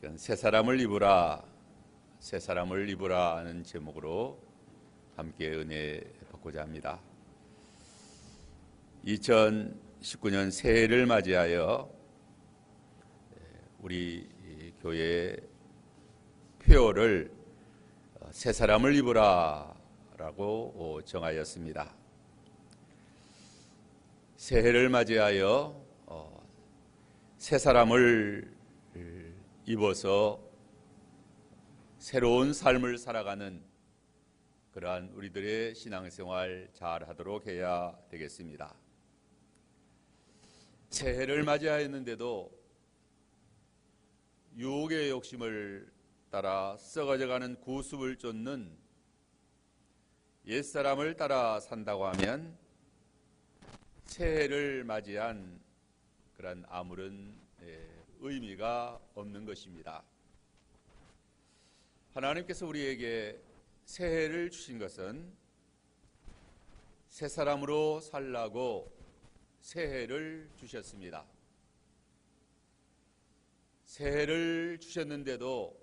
시간 새 사람을 입으라, 새 사람을 입으라 하는 제목으로 함께 은혜 받고자 합니다. 2019년 새해를 맞이하여 우리 교회 표어를 새 사람을 입으라 라고 정하였습니다. 새해를 맞이하여 새 사람을 입어서 새로운 삶을 살아가는 그러한 우리들의 신앙생활 잘 하도록 해야 되겠습니다. 새해를 맞이하였는데도 유혹의 욕심을 따라 썩어져가는 구습을 쫓는 옛사람을 따라 산다고 하면 새해를 맞이한 그런 아무런 의미가 없는 것입니다. 하나님께서 우리에게 새해를 주신 것은 새 사람으로 살라고 새해를 주셨습니다. 새해를 주셨는데도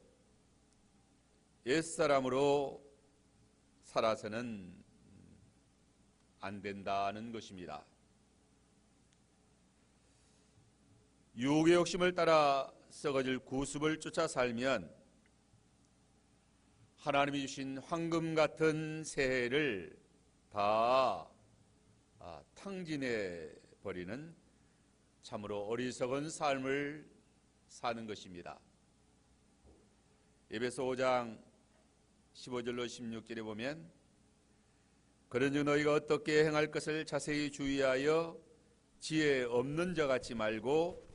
옛사람으로 살아서는 안 된다는 것입니다. 유혹의 욕심을 따라 썩어질 구습을 쫓아 살면 하나님이 주신 황금 같은 새해를 다 탕진해 버리는 참으로 어리석은 삶을 사는 것입니다. 에베소 5장 15절로 16절에 보면 그런즉 너희가 어떻게 행할 것을 자세히 주의하여 지혜 없는 자같이 말고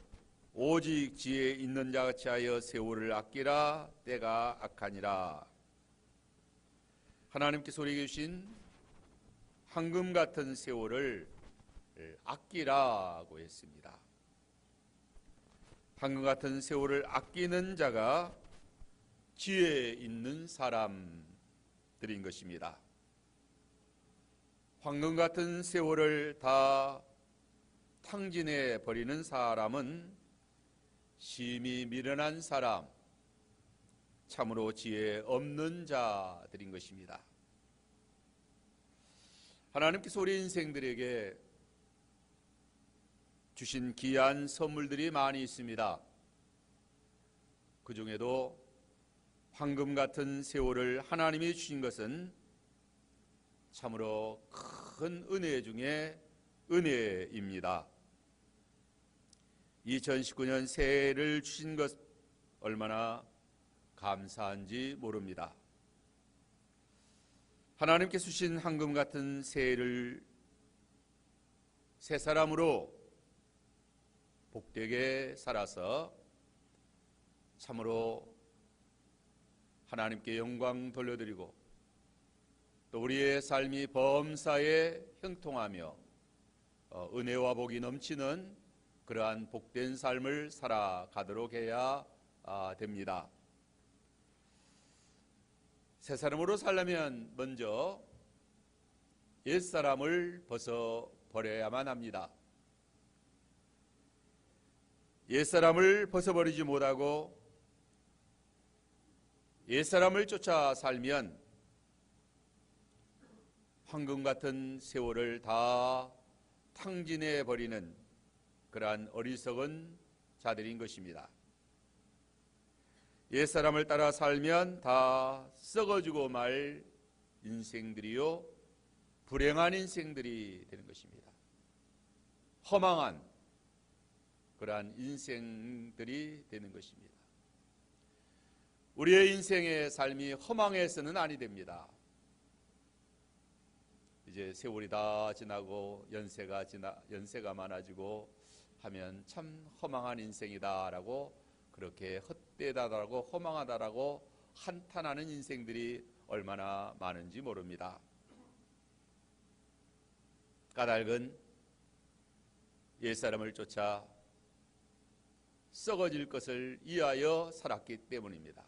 오직 지혜 있는 자같이 하여 세월을 아끼라. 때가 악하니라. 하나님께서 우리에게 주신 황금 같은 세월을 아끼라고 했습니다. 황금 같은 세월을 아끼는 자가 지혜 있는 사람들인 것입니다. 황금 같은 세월을 다 탕진해 버리는 사람은 심히 미련한 사람, 참으로 지혜 없는 자들인 것입니다. 하나님께서 우리 인생들에게 주신 귀한 선물들이 많이 있습니다. 그 중에도 황금 같은 세월을 하나님이 주신 것은 참으로 큰 은혜 중에 은혜입니다. 2019년 새해를 주신 것 얼마나 감사한지 모릅니다. 하나님께 주신 황금 같은 새해를 새 사람으로 복되게 살아서 참으로 하나님께 영광 돌려드리고 또 우리의 삶이 범사에 형통하며 은혜와 복이 넘치는 그러한 복된 삶을 살아가도록 해야 됩니다. 새 사람으로 살려면 먼저 옛사람을 벗어버려야만 합니다. 옛사람을 벗어버리지 못하고 옛사람을 쫓아 살면 황금 같은 세월을 다 탕진해 버리는 그러한 어리석은 자들인 것입니다. 옛사람을 따라 살면 다 썩어지고 말 인생들이요 불행한 인생들이 되는 것입니다. 허망한 그러한 인생들이 되는 것입니다. 우리의 인생의 삶이 허망해서는 아니 됩니다. 이제 세월이 다 지나고 연세가 많아지고 하면 참 허망한 인생이다라고 그렇게 헛되다라고 허망하다라고 한탄하는 인생들이 얼마나 많은지 모릅니다. 까닭은 옛사람을 쫓아 썩어질 것을 이하여 살았기 때문입니다.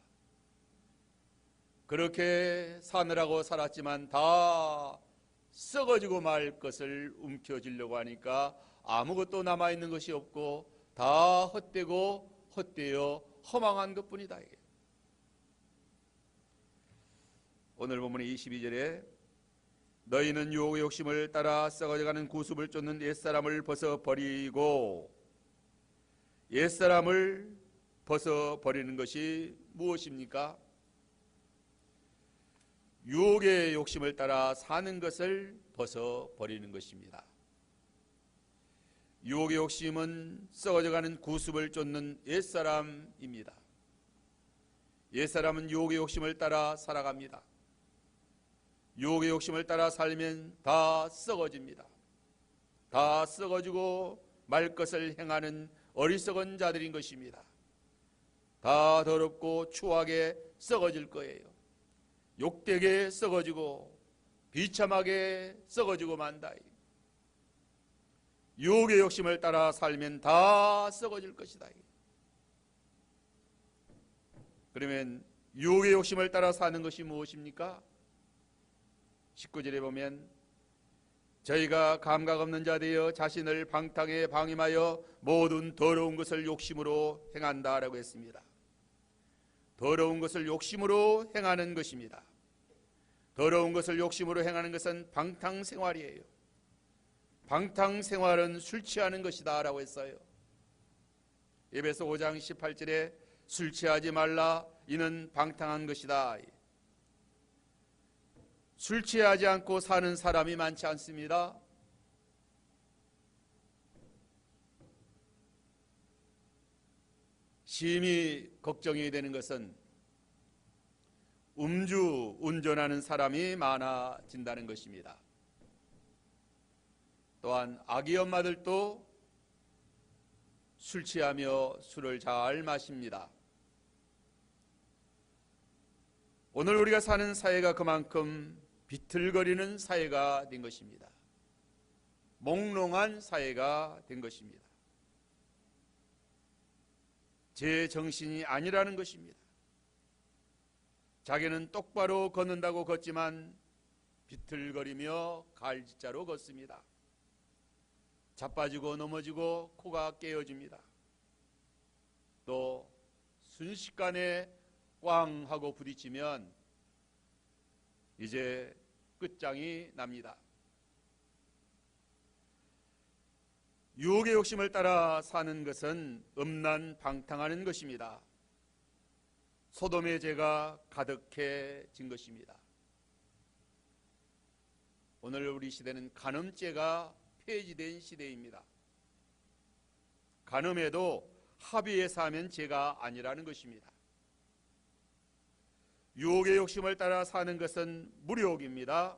그렇게 사느라고 살았지만 다 썩어지고 말 것을 움켜쥐려고 하니까 아무것도 남아있는 것이 없고 다 헛되고 헛되어 허망한 것뿐이다. 오늘 본문의 22절에 너희는 유혹의 욕심을 따라 썩어져가는 구습을 쫓는 옛사람을 벗어버리고, 옛사람을 벗어버리는 것이 무엇입니까? 유혹의 욕심을 따라 사는 것을 벗어버리는 것입니다. 유혹의 욕심은 썩어져가는 구습을 쫓는 옛사람입니다. 옛사람은 유혹의 욕심을 따라 살아갑니다. 유혹의 욕심을 따라 살면 다 썩어집니다. 다 썩어지고 말 것을 행하는 어리석은 자들인 것입니다. 다 더럽고 추하게 썩어질 거예요. 욕되게 썩어지고 비참하게 썩어지고 만다. 유혹의 욕심을 따라 살면 다 썩어질 것이다. 그러면 유혹의 욕심을 따라 사는 것이 무엇입니까? 19절에 보면 저희가 감각 없는 자 되어 자신을 방탕에 방임하여 모든 더러운 것을 욕심으로 행한다라고 했습니다. 더러운 것을 욕심으로 행하는 것입니다. 더러운 것을 욕심으로 행하는 것은 방탕생활이에요. 방탕생활은 술 취하는 것이다 라고 했어요. 에베소 5장 18절에 술 취하지 말라 이는 방탕한 것이다. 술 취하지 않고 사는 사람이 많지 않습니다. 심히 걱정이 되는 것은 음주 운전하는 사람이 많아진다는 것입니다. 또한 아기 엄마들도 술 취하며 술을 잘 마십니다. 오늘 우리가 사는 사회가 그만큼 비틀거리는 사회가 된 것입니다. 몽롱한 사회가 된 것입니다. 제 정신이 아니라는 것입니다. 자기는 똑바로 걷는다고 걷지만 비틀거리며 갈짓자로 걷습니다. 자빠지고 넘어지고 코가 깨어집니다. 또 순식간에 꽝 하고 부딪히면 이제 끝장이 납니다. 유혹의 욕심을 따라 사는 것은 음란방탕하는 것입니다. 소돔의 죄가 가득해진 것입니다. 오늘 우리 시대는 간음죄가 폐지된 시대입니다. 간음에도 합의해서 하면 죄가 아니라는 것입니다. 유혹의 욕심을 따라 사는 것은 물욕입니다.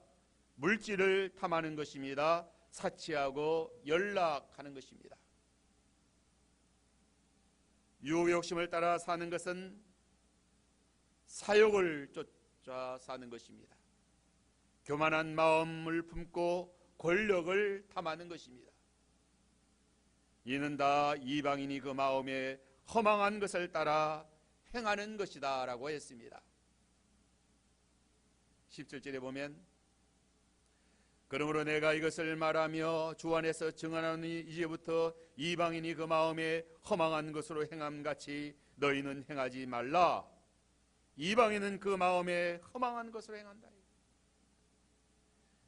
물질을 탐하는 것입니다. 사치하고 연락하는 것입니다. 유혹의 욕심을 따라 사는 것은 사욕을 쫓아 사는 것입니다. 교만한 마음을 품고 권력을 탐하는 것입니다. 이는 다 이방인이 그 마음에 허망한 것을 따라 행하는 것이다 라고 했습니다. 17절에 보면 그러므로 내가 이것을 말하며 주 안에서 증언하노니 이제부터 이방인이 그 마음에 허망한 것으로 행함같이 너희는 행하지 말라. 이방인은 그 마음에 허망한 것으로 행한다.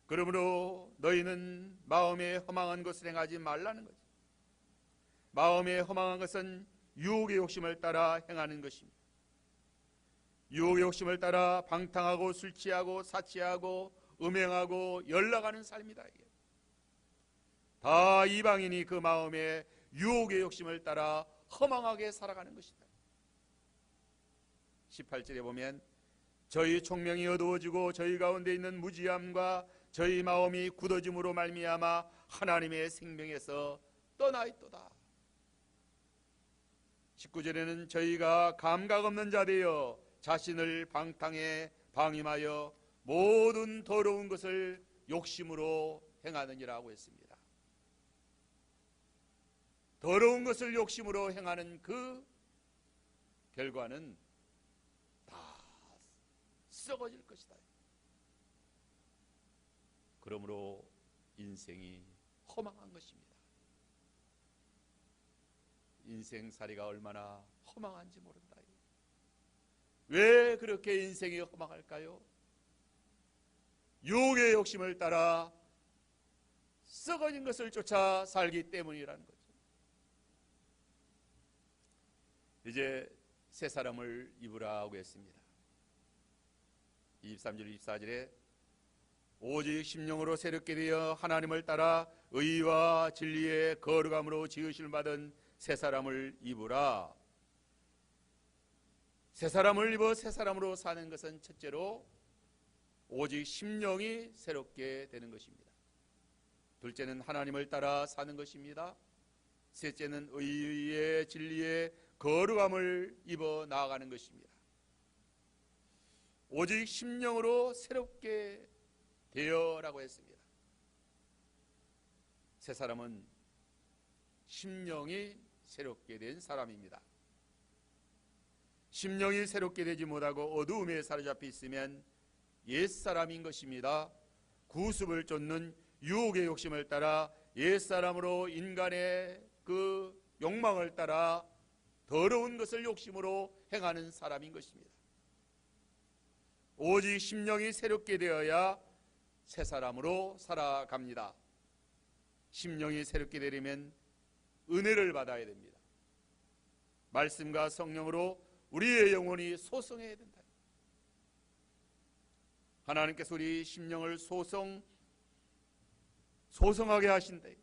그러므로 너희는 마음에 허망한 것을 행하지 말라는 거지. 마음에 허망한 것은 유혹의 욕심을 따라 행하는 것입니다. 유혹의 욕심을 따라 방탕하고 술 취하고 사치하고 음행하고 연락하는 삶이다. 다 이방인이 그 마음에 유혹의 욕심을 따라 허망하게 살아가는 것이다. 18절에 보면 저희 총명이 어두워지고 저희 가운데 있는 무지함과 저희 마음이 굳어짐으로 말미암아 하나님의 생명에서 떠나 있도다. 19절에는 저희가 감각 없는 자 되어 자신을 방탕에 방임하여 모든 더러운 것을 욕심으로 행하느니라고 했습니다. 더러운 것을 욕심으로 행하는 그 결과는 다 썩어질 것이다. 그러므로 인생이 허망한 것입니다. 인생살이가 얼마나 허망한지 모른다. 왜 그렇게 인생이 허망할까요? 유혹의 욕심을 따라 썩어진 것을 쫓아 살기 때문이라는 거죠. 이제 새 사람을 입으라고 했습니다. 23절 24절에 오직 심령으로 새롭게 되어 하나님을 따라 의와 진리의 거룩함으로 지으심을 받은 새 사람을 입으라. 새 사람을 입어 새 사람으로 사는 것은 첫째로 오직 심령이 새롭게 되는 것입니다. 둘째는 하나님을 따라 사는 것입니다. 셋째는 의의 진리의 거룩함을 입어 나아가는 것입니다. 오직 심령으로 새롭게 되어라고 했습니다. 새 사람은 심령이 새롭게 된 사람입니다. 심령이 새롭게 되지 못하고 어두움에 사로잡혀 있으면 옛사람인 것입니다. 구습을 쫓는 유혹의 욕심을 따라 옛사람으로 인간의 그 욕망을 따라 더러운 것을 욕심으로 행하는 사람인 것입니다. 오직 심령이 새롭게 되어야 새 사람으로 살아갑니다. 심령이 새롭게 되려면 은혜를 받아야 됩니다. 말씀과 성령으로 우리의 영혼이 소성해야 된다. 하나님께서 우리 심령을 소성하게 하신대.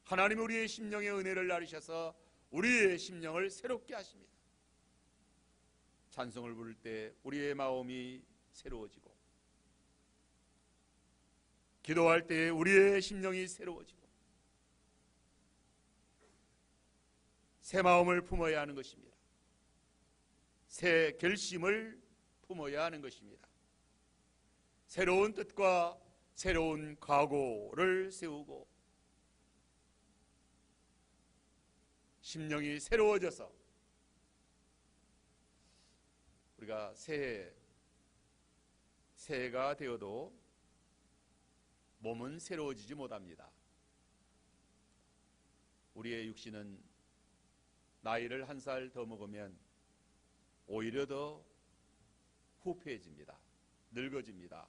하나님이 우리의 심령에 은혜를 나르셔서 우리의 심령을 새롭게 하십니다. 찬송을 부를 때 우리의 마음이 새로워지고, 기도할 때 우리의 심령이 새로워지고, 새 마음을 품어야 하는 것입니다. 새 결심을 품어야 하는 것입니다. 새로운 뜻과 새로운 각오를 세우고 심령이 새로워져서 우리가 새해가 되어도 몸은 새로워지지 못합니다. 우리의 육신은 나이를 한 살 더 먹으면 오히려 더 후패해집니다. 늙어집니다.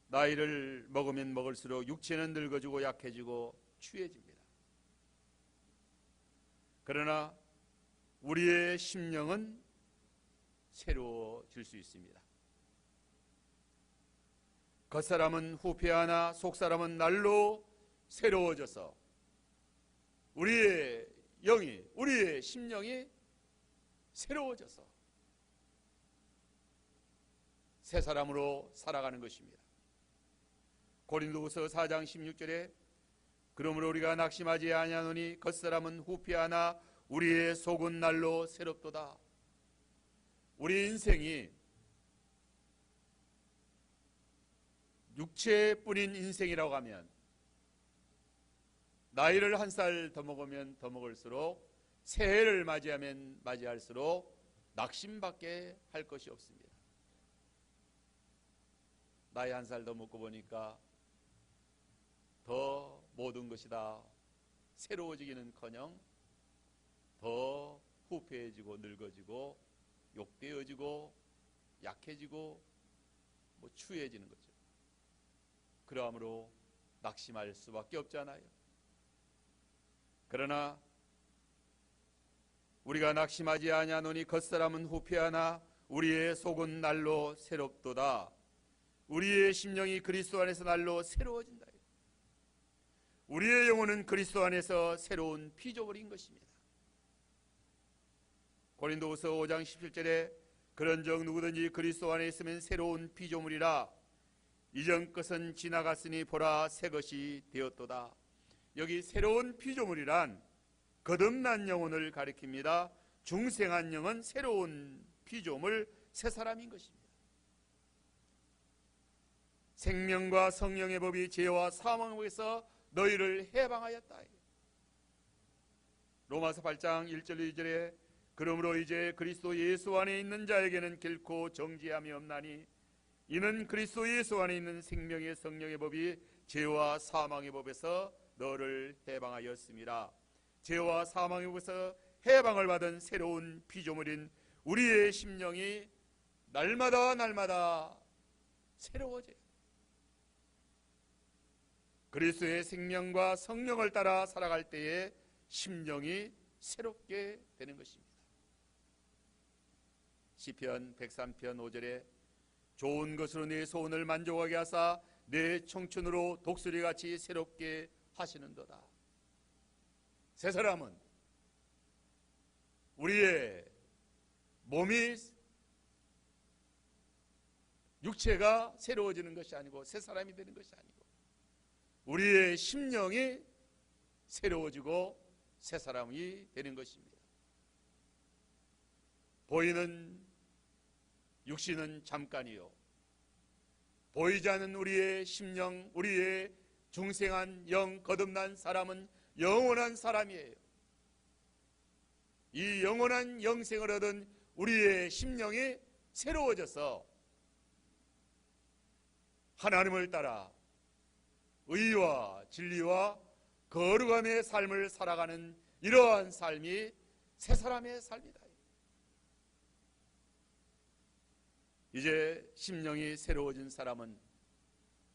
나이를 먹으면 먹을수록 육체는 늙어지고 약해지고 추해집니다. 그러나 우리의 심령은 새로워질 수 있습니다. 겉사람은 후패하나 속사람은 날로 새로워져서 우리의 영이, 우리의 심령이 새로워져서 새 사람으로 살아가는 것입니다. 고린도후서 4장 16절에 그러므로 우리가 낙심하지 아니하노니 겉사람은 후패하나 우리의 속은 날로 새롭도다. 우리 인생이 육체뿐인 인생이라고 하면 나이를 한 살 더 먹으면 더 먹을수록 새해를 맞이하면 맞이할수록 낙심밖에 할 것이 없습니다. 나이 한 살 더 먹고 보니까 더 모든 것이 다 새로워지기는커녕 더 후패해지고 늙어지고 욕되어지고 약해지고 추해지는 거죠. 그러므로 낙심할 수밖에 없잖아요. 그러나 우리가 낙심하지 아니하노니 겉사람은 후패하나 우리의 속은 날로 새롭도다. 우리의 심령이 그리스도 안에서 날로 새로워진다. 우리의 영혼은 그리스도 안에서 새로운 피조물인 것입니다. 고린도후서 5장 17절에 그런즉 누구든지 그리스도 안에 있으면 새로운 피조물이라 이전 것은 지나갔으니 보라 새 것이 되었도다. 여기 새로운 피조물이란 거듭난 영혼을 가리킵니다. 중생한 영은 새로운 피조물 새 사람인 것입니다. 생명과 성령의 법이 죄와 사망의 법에서 너희를 해방하였다. 로마서 8장 1절 2절에 그러므로 이제 그리스도 예수 안에 있는 자에게는 결코 정죄함이 없나니 이는 그리스도 예수 안에 있는 생명의 성령의 법이 죄와 사망의 법에서 너를 해방하였습니다. 죄와 사망에서 해방을 받은 새로운 피조물인 우리의 심령이 날마다 새로워져요. 그리스도의 생명과 성령을 따라 살아갈 때에 심령이 새롭게 되는 것입니다. 시편 103편 5절에 좋은 것으로 내 소원을 만족하게 하사 내 청춘으로 독수리같이 새롭게 하시는도다. 새 사람은 우리의 몸이 육체가 새로워지는 것이 아니고 새 사람이 되는 것이 아니고 우리의 심령이 새로워지고 새 사람이 되는 것입니다. 보이는 육신은 잠깐이요 보이지 않는 우리의 심령, 우리의 중생한 영, 거듭난 사람은 영원한 사람이에요. 이 영원한 영생을 얻은 우리의 심령이 새로워져서 하나님을 따라 의와 진리와 거룩함의 삶을 살아가는 이러한 삶이 새 사람의 삶이다. 이제 심령이 새로워진 사람은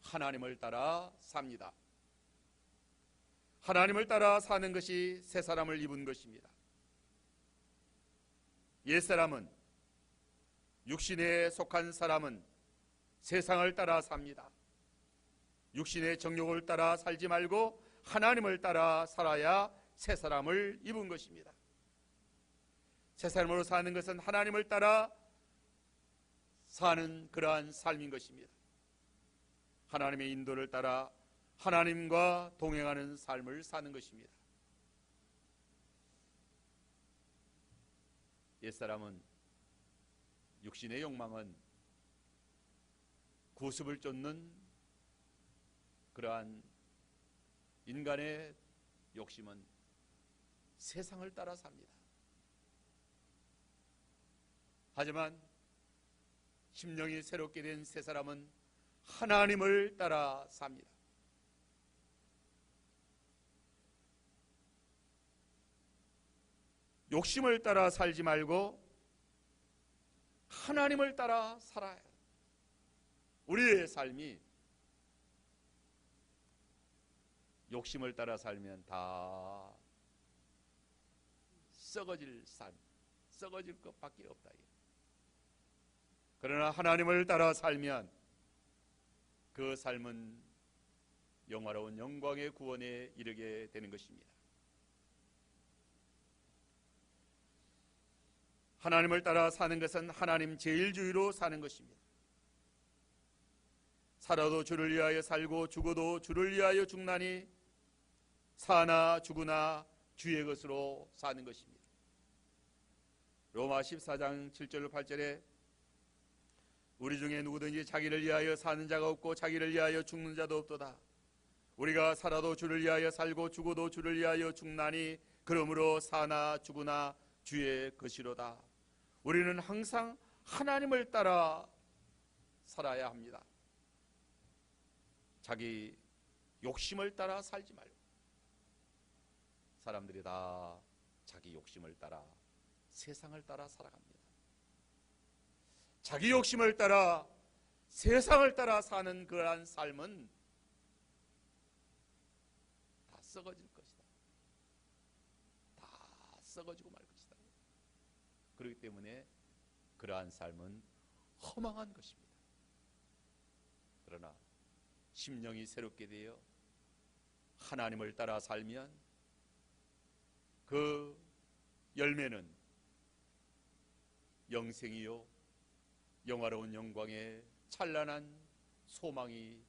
하나님을 따라 삽니다. 하나님을 따라 사는 것이 새 사람을 입은 것입니다. 옛사람은, 육신에 속한 사람은 세상을 따라 삽니다. 육신의 정욕을 따라 살지 말고 하나님을 따라 살아야 새 사람을 입은 것입니다. 새 사람으로 사는 것은 하나님을 따라 사는 그러한 삶인 것입니다. 하나님의 인도를 따라 하나님과 동행하는 삶을 사는 것입니다. 옛사람은, 육신의 욕망은 구습을 쫓는 그러한 인간의 욕심은 세상을 따라 삽니다. 하지만 심령이 새롭게 된 새 사람은 하나님을 따라 삽니다. 욕심을 따라 살지 말고 하나님을 따라 살아야 해요. 우리의 삶이 욕심을 따라 살면 다 썩어질 삶, 썩어질 것밖에 없다. 그러나 하나님을 따라 살면 그 삶은 영화로운 영광의 구원에 이르게 되는 것입니다. 하나님을 따라 사는 것은 하나님 제일주의로 사는 것입니다. 살아도 주를 위하여 살고 죽어도 주를 위하여 죽나니 사나 죽으나 주의 것으로 사는 것입니다. 로마 14장 7절 8절에 우리 중에 누구든지 자기를 위하여 사는 자가 없고 자기를 위하여 죽는 자도 없도다. 우리가 살아도 주를 위하여 살고 죽어도 주를 위하여 죽나니 그러므로 사나 죽으나 주의 것이로다. 우리는 항상 하나님을 따라 살아야 합니다. 자기 욕심을 따라 살지 말고. 사람들이 다 자기 욕심을 따라 세상을 따라 살아갑니다. 자기 욕심을 따라 세상을 따라 사는 그러한 삶은 다 썩어질 것이다. 다 썩어지고 말 것이다. 그렇기 때문에 그러한 삶은 허망한 것입니다. 그러나 심령이 새롭게 되어 하나님을 따라 살면 그 열매는 영생이요 영화로운 영광의 찬란한 소망이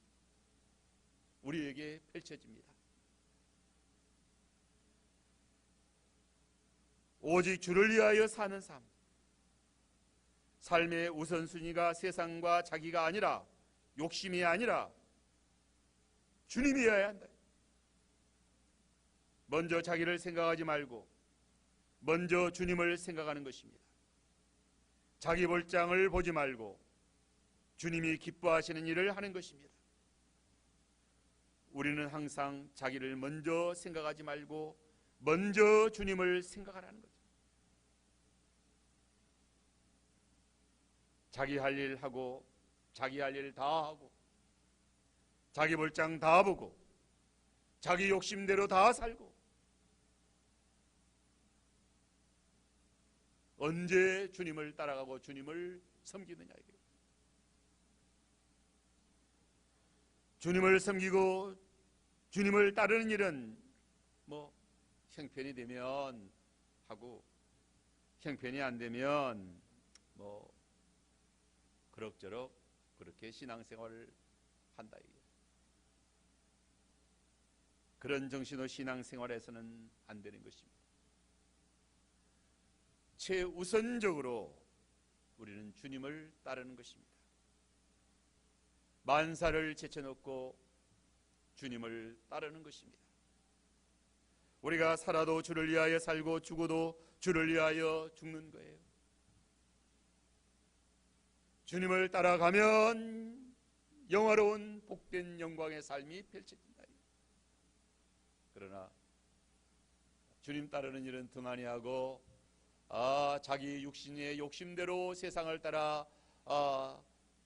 우리에게 펼쳐집니다. 오직 주를 위하여 사는 삶, 삶의 우선순위가 세상과 자기가 아니라 욕심이 아니라 주님이어야 한다. 먼저 자기를 생각하지 말고 먼저 주님을 생각하는 것입니다. 자기 볼장을 보지 말고 주님이 기뻐하시는 일을 하는 것입니다. 우리는 항상 자기를 먼저 생각하지 말고 먼저 주님을 생각하라는 거죠. 자기 할 일 하고 자기 할 일 다 하고 자기 볼장 다 보고 자기 욕심대로 다 살고 언제 주님을 따라가고 주님을 섬기느냐 이게. 주님을 섬기고 주님을 따르는 일은 뭐 형편이 되면 하고 형편이 안 되면 뭐 그럭저럭 그렇게 신앙생활을 한다 이게. 그런 정신으로 신앙생활에서는 안 되는 것입니다. 최우선적으로 우리는 주님을 따르는 것입니다. 만사를 제쳐놓고 주님을 따르는 것입니다. 우리가 살아도 주를 위하여 살고 죽어도 주를 위하여 죽는 거예요. 주님을 따라가면 영화로운 복된 영광의 삶이 펼쳐진다. 그러나 주님 따르는 일은 등한히 하고 자기 육신의 욕심대로 세상을 따라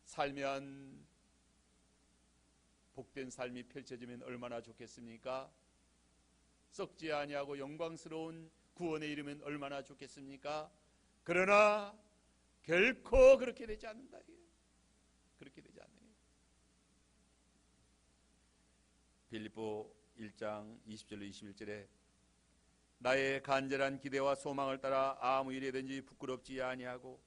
살면 복된 삶이 펼쳐지면 얼마나 좋겠습니까? 썩지 아니하고 영광스러운 구원에 이르면 얼마나 좋겠습니까? 그러나 결코 그렇게 되지 않는다. 그렇게 되지 않아요. 빌립보 1장 20절로 21절에 나의 간절한 기대와 소망을 따라 아무 일에든지 부끄럽지 아니하고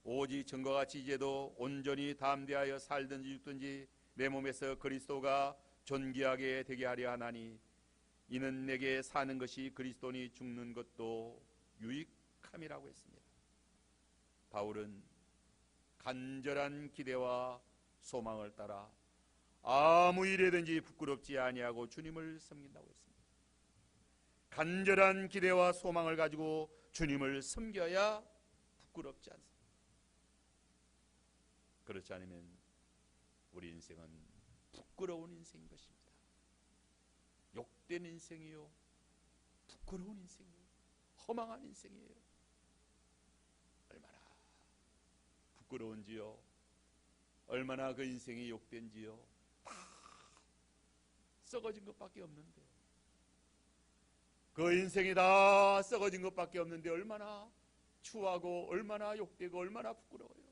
오직 전과같이 이제도 온전히 담대하여 살든지 죽든지 내 몸에서 그리스도가 존귀하게 되게 하려 하나니 이는 내게 사는 것이 그리스도니 죽는 것도 유익함이라고 했습니다. 바울은 간절한 기대와 소망을 따라 아무 일에든지 부끄럽지 아니하고 주님을 섬긴다고 했습니다. 간절한 기대와 소망을 가지고 주님을 섬겨야 부끄럽지 않습니다. 그렇지 않으면 우리 인생은 부끄러운 인생인 것입니다. 욕된 인생이요, 부끄러운 인생이요, 허망한 인생이에요. 얼마나 부끄러운지요, 얼마나 그 인생이 욕된지요. 다 썩어진 것밖에 없는데, 그 인생이 다 썩어진 것밖에 없는데 얼마나 추하고 얼마나 욕되고 얼마나 부끄러워요.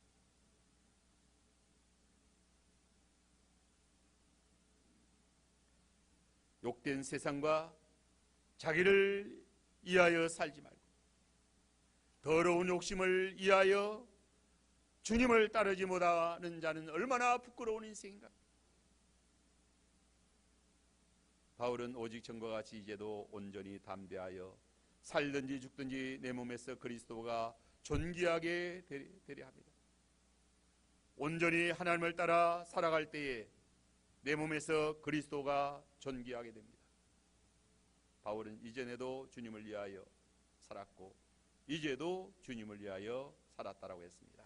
욕된 세상과 자기를 위하여 살지 말고 더러운 욕심을 위하여 주님을 따르지 못하는 자는 얼마나 부끄러운 인생인가. 바울은 오직 전과 같이 이제도 온전히 담대하여 살든지 죽든지 내 몸에서 그리스도가 존귀하게 되려 합니다. 온전히 하나님을 따라 살아갈 때에 내 몸에서 그리스도가 존귀하게 됩니다. 바울은 이전에도 주님을 위하여 살았고 이제도 주님을 위하여 살았다라고 했습니다.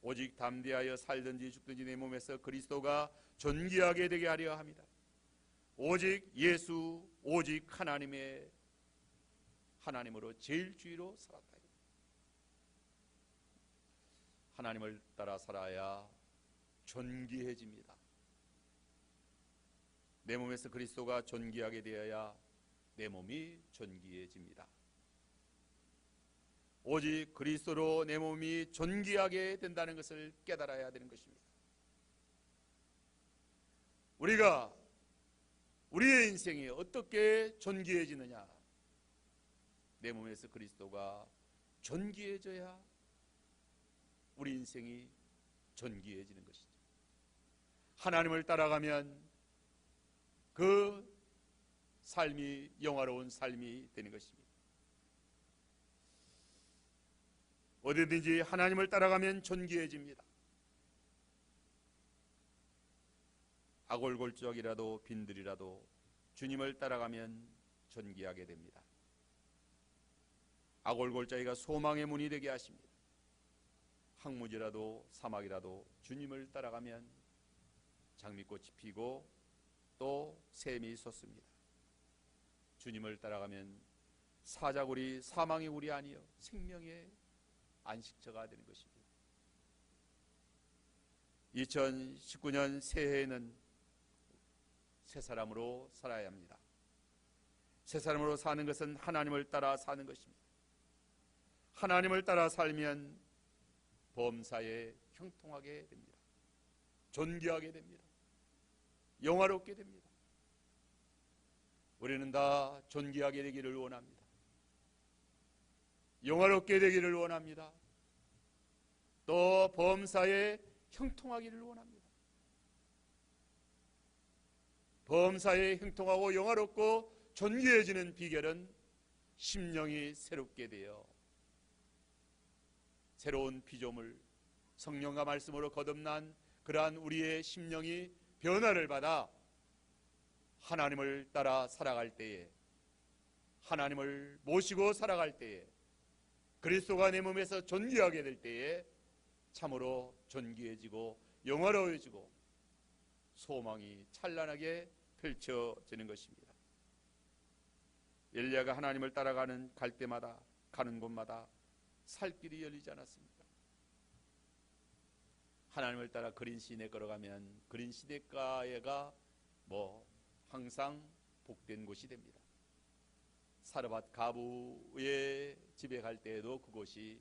오직 담대하여 살든지 죽든지 내 몸에서 그리스도가 존귀하게 되게 하려 합니다. 오직 예수, 오직 하나님으로 제일 주의로 살았다. 하나님을 따라 살아야 존귀해집니다. 내 몸에서 그리스도가 존귀하게 되어야 내 몸이 존귀해집니다. 오직 그리스도로 내 몸이 존귀하게 된다는 것을 깨달아야 되는 것입니다. 우리가 우리의 인생이 어떻게 존귀해지느냐? 내 몸에서 그리스도가 존귀해져야 우리 인생이 존귀해지는 것이죠. 하나님을 따라가면 그 삶이 영화로운 삶이 되는 것입니다. 어디든지 하나님을 따라가면 존귀해집니다. 아골골적이라도 빈들이라도 주님을 따라가면 존귀하게 됩니다. 아골골짜기가 소망의 문이 되게 하십니다. 황무지라도 사막이라도 주님을 따라가면 장미꽃이 피고 또 샘이 솟습니다. 주님을 따라가면 사자굴이 사망의 굴이 아니요 생명의 안식처가 되는 것입니다. 2019년 새해에는 새 사람으로 살아야 합니다. 새 사람으로 사는 것은 하나님을 따라 사는 것입니다. 하나님을 따라 살면 범사에 형통하게 됩니다. 존귀하게 됩니다. 영화롭게 됩니다. 우리는 다 존귀하게 되기를 원합니다. 영화롭게 되기를 원합니다. 또 범사에 형통하기를 원합니다. 범사에 형통하고 영화롭고 존귀해지는 비결은 심령이 새롭게 되어 새로운 피조물, 성령과 말씀으로 거듭난 그러한 우리의 심령이 변화를 받아 하나님을 따라 살아갈 때에, 하나님을 모시고 살아갈 때에, 그리스도가 내 몸에서 존귀하게 될 때에 참으로 존귀해지고 영화로워지고 소망이 찬란하게 펼쳐지는 것입니다. 엘리야가 하나님을 따라가는 갈 때마다 가는 곳마다 살 길이 열리지 않았습니까? 하나님을 따라 그린 시내에 걸어가면 그린 시냇가에가 항상 복된 곳이 됩니다. 사르밧 가부의 집에 갈 때에도 그곳이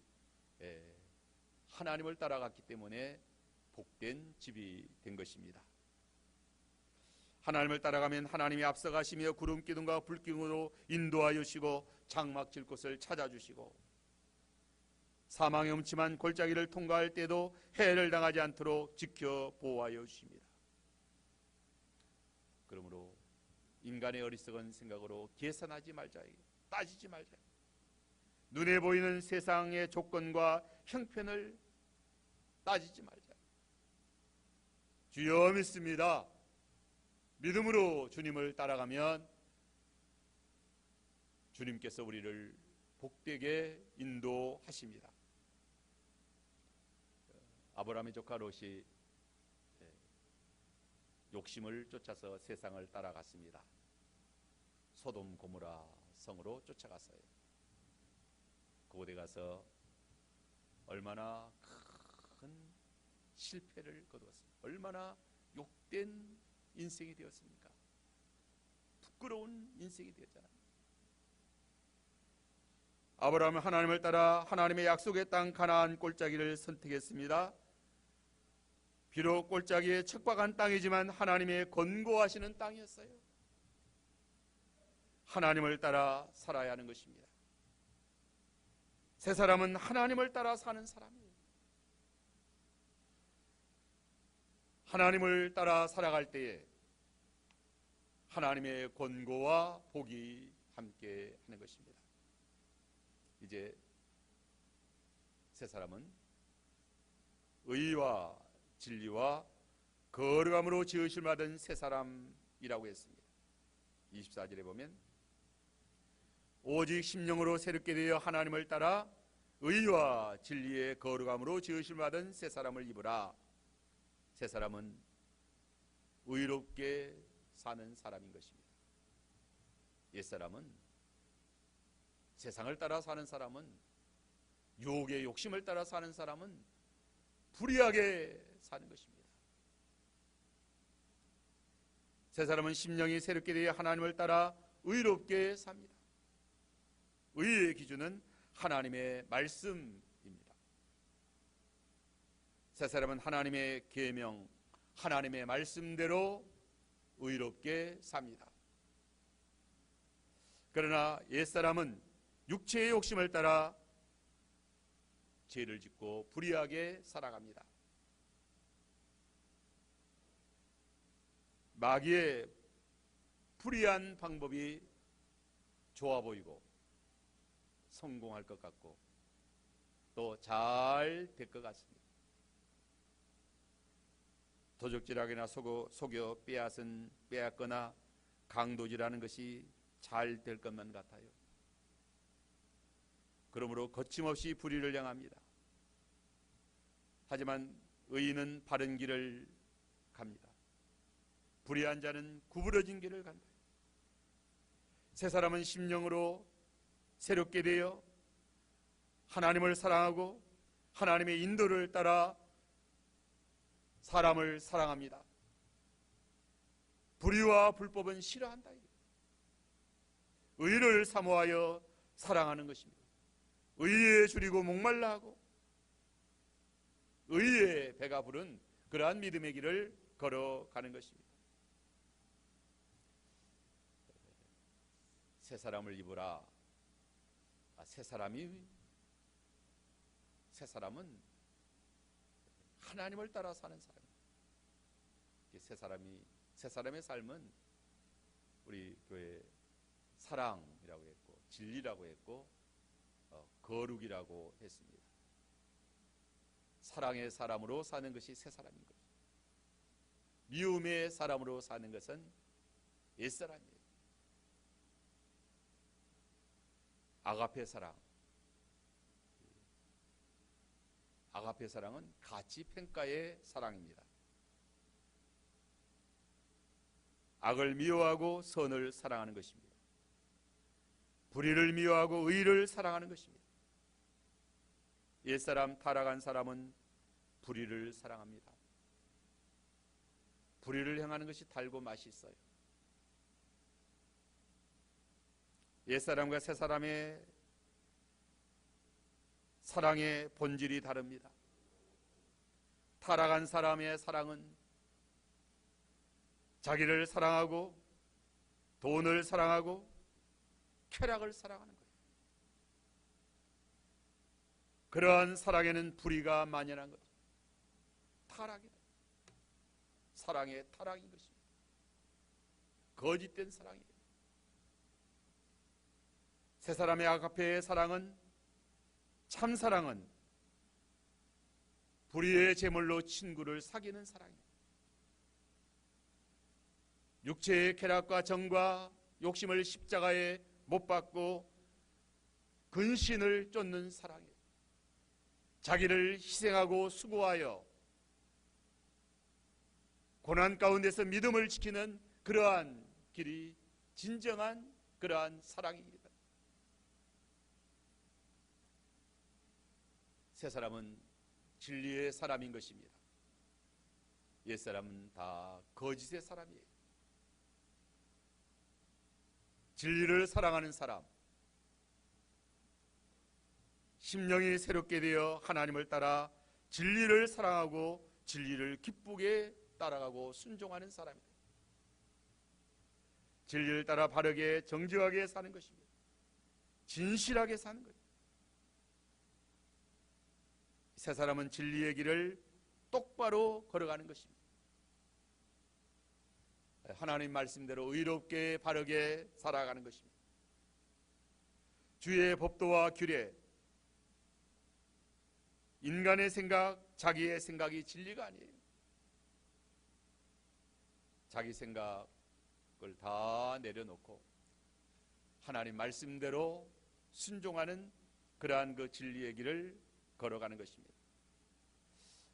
하나님을 따라갔기 때문에 복된 집이 된 것입니다. 하나님을 따라가면 하나님이 앞서가시며 구름 기둥과 불 기둥으로 인도하여 주시고 장막 질 곳을 찾아주시고 사망의 음침한 골짜기를 통과할 때도 해를 당하지 않도록 지켜 보호하여 주십니다. 그러므로 인간의 어리석은 생각으로 계산하지 말자, 따지지 말자. 눈에 보이는 세상의 조건과 형편을 따지지 말자. 주여 믿습니다. 믿음으로 주님을 따라가면 주님께서 우리를 복되게 인도하십니다. 아브라함의 조카 롯이 욕심을 쫓아서 세상을 따라갔습니다. 소돔 고모라 성으로 쫓아갔어요. 그곳에 가서 얼마나 큰 실패를 거두었습니까? 얼마나 욕된 인생이 되었습니까? 부끄러운 인생이 되었잖아요. 아브라함은 하나님을 따라 하나님의 약속의 땅 가나안 골짜기를 선택했습니다. 비록 골짜기에 척박한 땅이지만 하나님의 권고하시는 땅이었어요. 하나님을 따라 살아야 하는 것입니다. 새 사람은 하나님을 따라 사는 사람이에요. 하나님을 따라 살아갈 때에 하나님의 권고와 복이 함께 하는 것입니다. 이제 새 사람은 의와 진리와 거룩함으로 지으심 받은 새 사람이라고 했습니다. 24절에 보면 오직 심령으로 새롭게 되어 하나님을 따라 의와 진리의 거룩함으로 지으심 받은 새 사람을 입으라. 새 사람은 의롭게 사는 사람인 것입니다. 옛사람은, 세상을 따라 사는 사람은, 유혹의 욕심을 따라 사는 사람은 불의하게 사는 것입니다. 새 사람은 심령이 새롭게 되어 하나님을 따라 의롭게 삽니다. 의의 기준은 하나님의 말씀입니다. 새 사람은 하나님의 계명, 하나님의 말씀대로 의롭게 삽니다. 그러나 옛사람은 육체의 욕심을 따라 죄를 짓고 불의하게 살아갑니다. 마귀의 불의한 방법이 좋아 보이고 성공할 것 같고 또 잘 될 것 같습니다. 도적질하거나 속여 빼앗거나 강도질하는 것이 잘 될 것만 같아요. 그러므로 거침없이 불의를 향합니다. 하지만 의인은 바른 길을 갑니다. 불의한 자는 구부러진 길을 간다. 새 사람은 심령으로 새롭게 되어 하나님을 사랑하고 하나님의 인도를 따라 사람을 사랑합니다. 불의와 불법은 싫어한다. 의를 사모하여 사랑하는 것입니다. 의에 줄이고 목말라 하고 의의 배가 부른 그러한 믿음의 길을 걸어가는 것입니다. 새 사람을 입으라. 새 사람은 하나님을 따라 사는 사람입니다. 새 사람의 삶은 우리 교회 사랑이라고 했고 진리라고 했고 거룩이라고 했습니다. 사랑의 사람으로 사는 것이 새 사람인 거죠. 미움의 사람으로 사는 것은 옛사람이에요. 아가페 사랑은 가치 평가의 사랑입니다. 악을 미워하고 선을 사랑하는 것입니다. 불의를 미워하고 의를 사랑하는 것입니다. 옛사람 타락한 사람은 불의를 사랑합니다. 불의를 행하는 것이 달고 맛있어요. 옛사람과 새사람의 사랑의 본질이 다릅니다. 타락한 사람의 사랑은 자기를 사랑하고 돈을 사랑하고 쾌락을 사랑하는 거예요. 그러한 사랑에는 불의가 만연한 거죠. 타락이다. 사랑의 타락인 것입니다. 거짓된 사랑이에요. 새 사람의 아가페의 사랑은 참 사랑은 불의의 제물로 친구를 사귀는 사랑입니다. 육체의 쾌락과 정과 욕심을 십자가에 못 박고 근신을 쫓는 사랑이에요. 자기를 희생하고 수고하여 고난 가운데서 믿음을 지키는 그러한 길이 진정한 그러한 사랑입니다. 새 사람은 진리의 사람인 것입니다. 옛 사람은 다 거짓의 사람이에요. 진리를 사랑하는 사람, 심령이 새롭게 되어 하나님을 따라 진리를 사랑하고 진리를 기쁘게 따라가고 순종하는 사람입니다. 진리를 따라 바르게 정직하게 사는 것입니다. 진실하게 사는 거예요. 새 사람은 진리의 길을 똑바로 걸어가는 것입니다. 하나님 말씀대로 의롭게 바르게 살아가는 것입니다. 주의 법도와 규례, 인간의 생각, 자기의 생각이 진리가 아니에요. 자기 생각을 다 내려놓고 하나님 말씀대로 순종하는 그러한 그 진리의 길을 걸어가는 것입니다.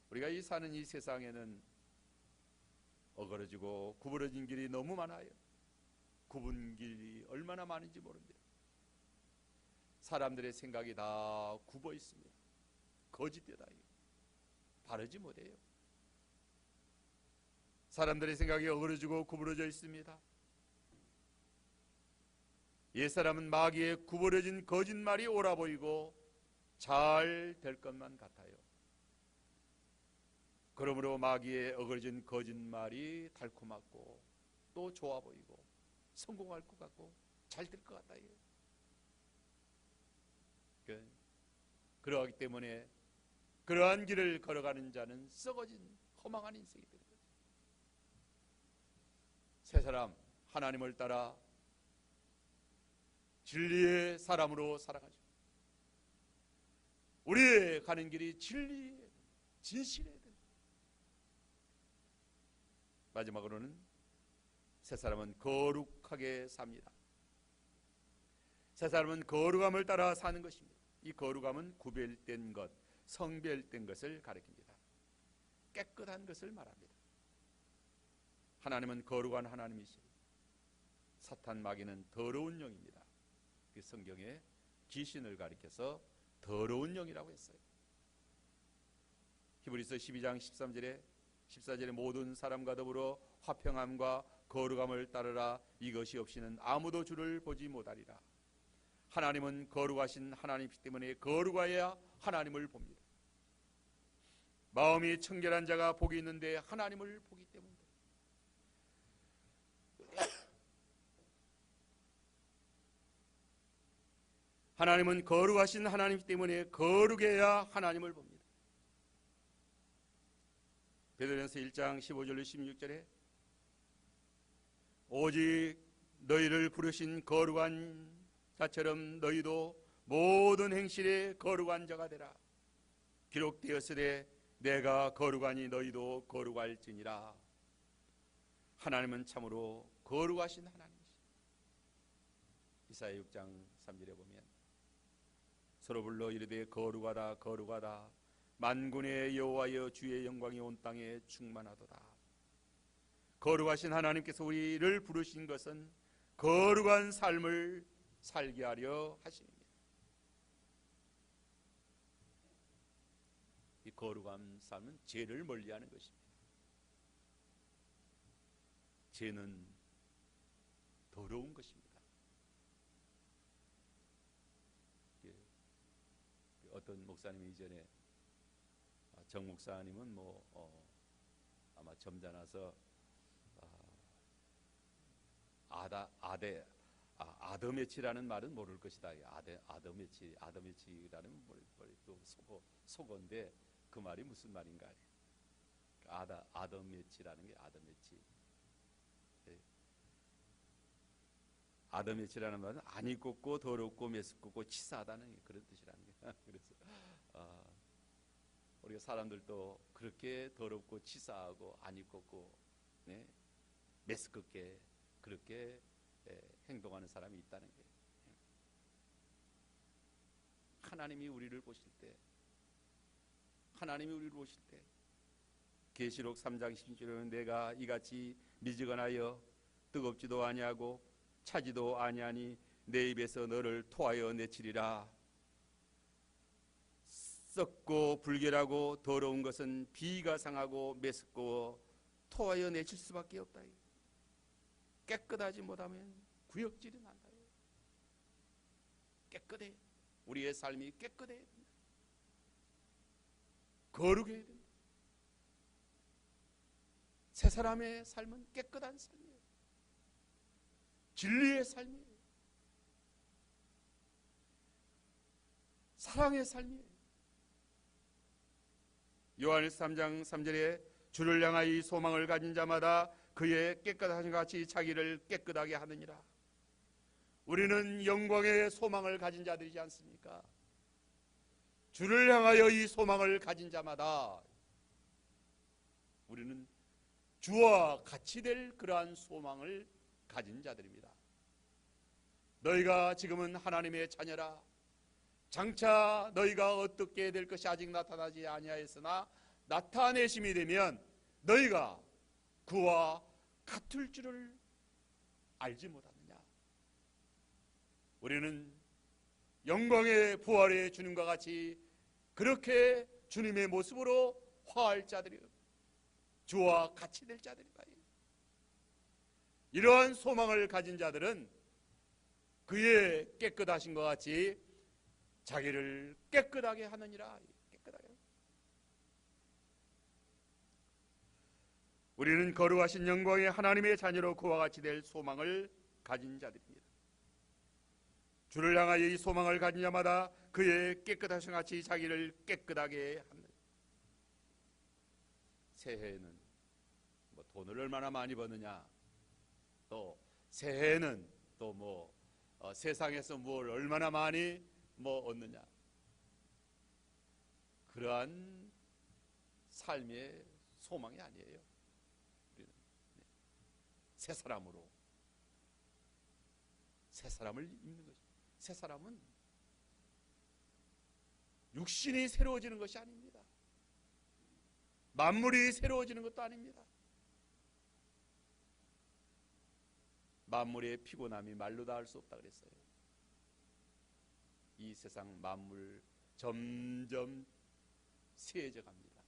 우리가 사는 이 세상에는 어그러지고 구부러진 길이 너무 많아요. 굽은 길이 얼마나 많은지 모릅니다. 사람들의 생각이 다 굽어 있습니다. 거짓되다. 바르지 못해요. 사람들의 생각이 어그러지고 구부러져 있습니다. 옛사람은 마귀의 구부러진 거짓말이 옳아 보이고 잘 될 것만 같아요. 그러므로 마귀의 어그러진 거짓말이 달콤하고 또 좋아 보이고 성공할 것 같고 잘 될 것 같다. 그러하기 때문에 그러한 길을 걸어가는 자는 썩어진 허망한 인생이 되는 거죠. 새 사람 하나님을 따라 진리의 사람으로 살아가죠. 우리의 가는 길이 진리의 진실해야 됩니다. 마지막으로는 새 사람은 거룩하게 삽니다. 새 사람은 거룩함을 따라 사는 것입니다. 이 거룩함은 구별된 것, 성별된 것을 가리킵니다. 깨끗한 것을 말합니다. 하나님은 거룩한 하나님이시고 사탄 마귀는 더러운 영입니다. 그 성경에 귀신을 가리켜서 더러운 영이라고 했어요. 히브리서 12장 14절에 모든 사람과 더불어 화평함과 거룩함을 따르라. 이것이 없이는 아무도 주를 보지 못하리라. 하나님은 거룩하신 하나님이기 때문에 거룩하여야 하나님을 봅니다. 마음이 청결한 자가 복이 있는데 하나님을 보기 때문에 하나님은 거룩하신 하나님이기 때문에 거룩해야 하나님을 봅니다. 베드로전서 1장 15절로 16절에 오직 너희를 부르신 거룩한 자처럼 너희도 모든 행실에 거룩한 자가 되라. 기록되었으되 내가 거룩하니 너희도 거룩할지니라. 하나님은 참으로 거룩하신 하나님이시다. 이사야 6장 3절에 보면 서로 불러 이르되 거룩하다 거룩하다 만군의 여호와여 주의 영광이 온 땅에 충만하도다. 거룩하신 하나님께서 우리를 부르신 것은 거룩한 삶을 살게 하려 하십니다. 이 거룩한 삶은 죄를 멀리하는 것입니다. 죄는 더러운 것입니다. 어떤 목사님이 이전에 정 목사님은 아마 점잖아서 아더매치라는 말은 모를 것이다. 아더매치라는 또 속어인데 그 말이 무슨 말인가? 아더매치라는 게 아더매치라는 말은 안 입고 더럽고 메스껍고 치사하다는 그런 뜻이라는 게. 그래서 우리가 사람들도 그렇게 더럽고 치사하고 안 입고 메스껍게 그렇게 행동하는 사람이 있다는 게. 하나님이 우리를 보실 때 계시록 3장 16절에는 내가 이같이 미지근하여 뜨겁지도 아니하고 차지도 아니하니 내 입에서 너를 토하여 내치리라. 썩고 불결하고 더러운 것은 비가 상하고 메스꺼워 토하여 내칠 수밖에 없다. 깨끗하지 못하면 구역질이 난다. 깨끗해. 우리의 삶이 깨끗해야 된다. 거룩해야 된다. 새 사람의 삶은 깨끗한 삶이에요. 진리의 삶이에요. 사랑의 삶이에요. 요한일서 3장 3절에 주를 향하여 이 소망을 가진 자마다 그의 깨끗하신 같이 자기를 깨끗하게 하느니라. 우리는 영광의 소망을 가진 자들이지 않습니까? 주를 향하여 이 소망을 가진 자마다 우리는 주와 같이 될 그러한 소망을 가진 자들입니다. 너희가 지금은 하나님의 자녀라. 장차 너희가 어떻게 될 것이 아직 나타나지 아니하였으나 나타내심이 되면 너희가 그와 같을 줄을 알지 못하느냐. 우리는 영광의 부활의 주님과 같이 그렇게 주님의 모습으로 화할 자들이요, 주와 같이 될 자들이다. 이러한 소망을 가진 자들은 그의 깨끗하신 것 같이 자기를 깨끗하게 하느니라. 깨끗하게. 우리는 거룩하신 영광의 하나님의 자녀로 그와 같이 될 소망을 가진 자들입니다. 주를 향하여 이 소망을 가진 자마다 그의 깨끗하신 같이 자기를 깨끗하게 합니다. 새해에는 돈을 얼마나 많이 버느냐, 또 새해에는 또 세상에서 뭘 얼마나 많이 얻느냐, 그러한 삶의 소망이 아니에요. 우리는 새 사람으로 새 사람을 입는 것입니다. 새 사람은 육신이 새로워지는 것이 아닙니다. 만물이 새로워지는 것도 아닙니다. 만물의 피곤함이 말로 다 할 수 없다 그랬어요. 이 세상 만물 점점 쇠해져 갑니다.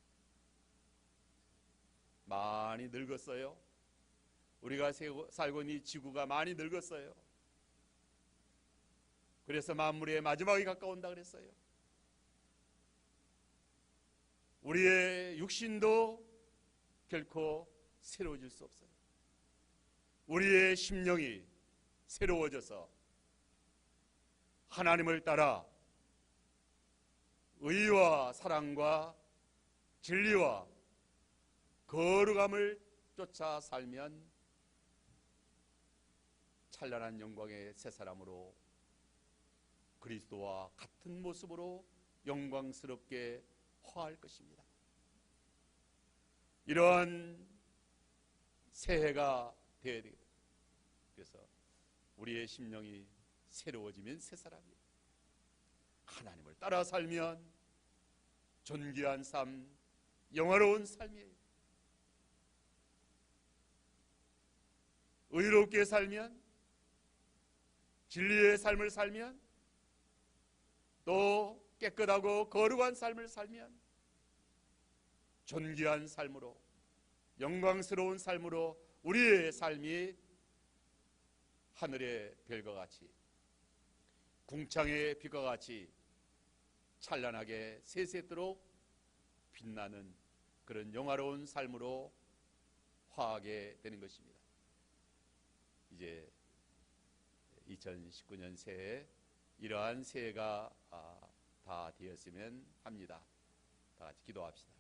많이 늙었어요. 우리가 살고 있는 이 지구가 많이 늙었어요. 그래서 만물의 마지막이 가까운다 그랬어요. 우리의 육신도 결코 새로워질 수 없어요. 우리의 심령이 새로워져서 하나님을 따라 의와 사랑과 진리와 거룩함을 쫓아 살면 찬란한 영광의 새 사람으로 그리스도와 같은 모습으로 영광스럽게 화할 것입니다. 이러한 새해가 되어야 되겠다. 그래서 우리의 심령이 새로워지면 새 사람이에요. 하나님을 따라 살면 존귀한 삶, 영화로운 삶이에요. 의롭게 살면, 진리의 삶을 살면, 또 깨끗하고 거룩한 삶을 살면 존귀한 삶으로, 영광스러운 삶으로 우리의 삶이 하늘의 별과 같이, 궁창의 빛과 같이 찬란하게 세세토록 빛나는 그런 영화로운 삶으로 화하게 되는 것입니다. 이제 2019년 새해 이러한 새해가 다 되었으면 합니다. 다 같이 기도합시다.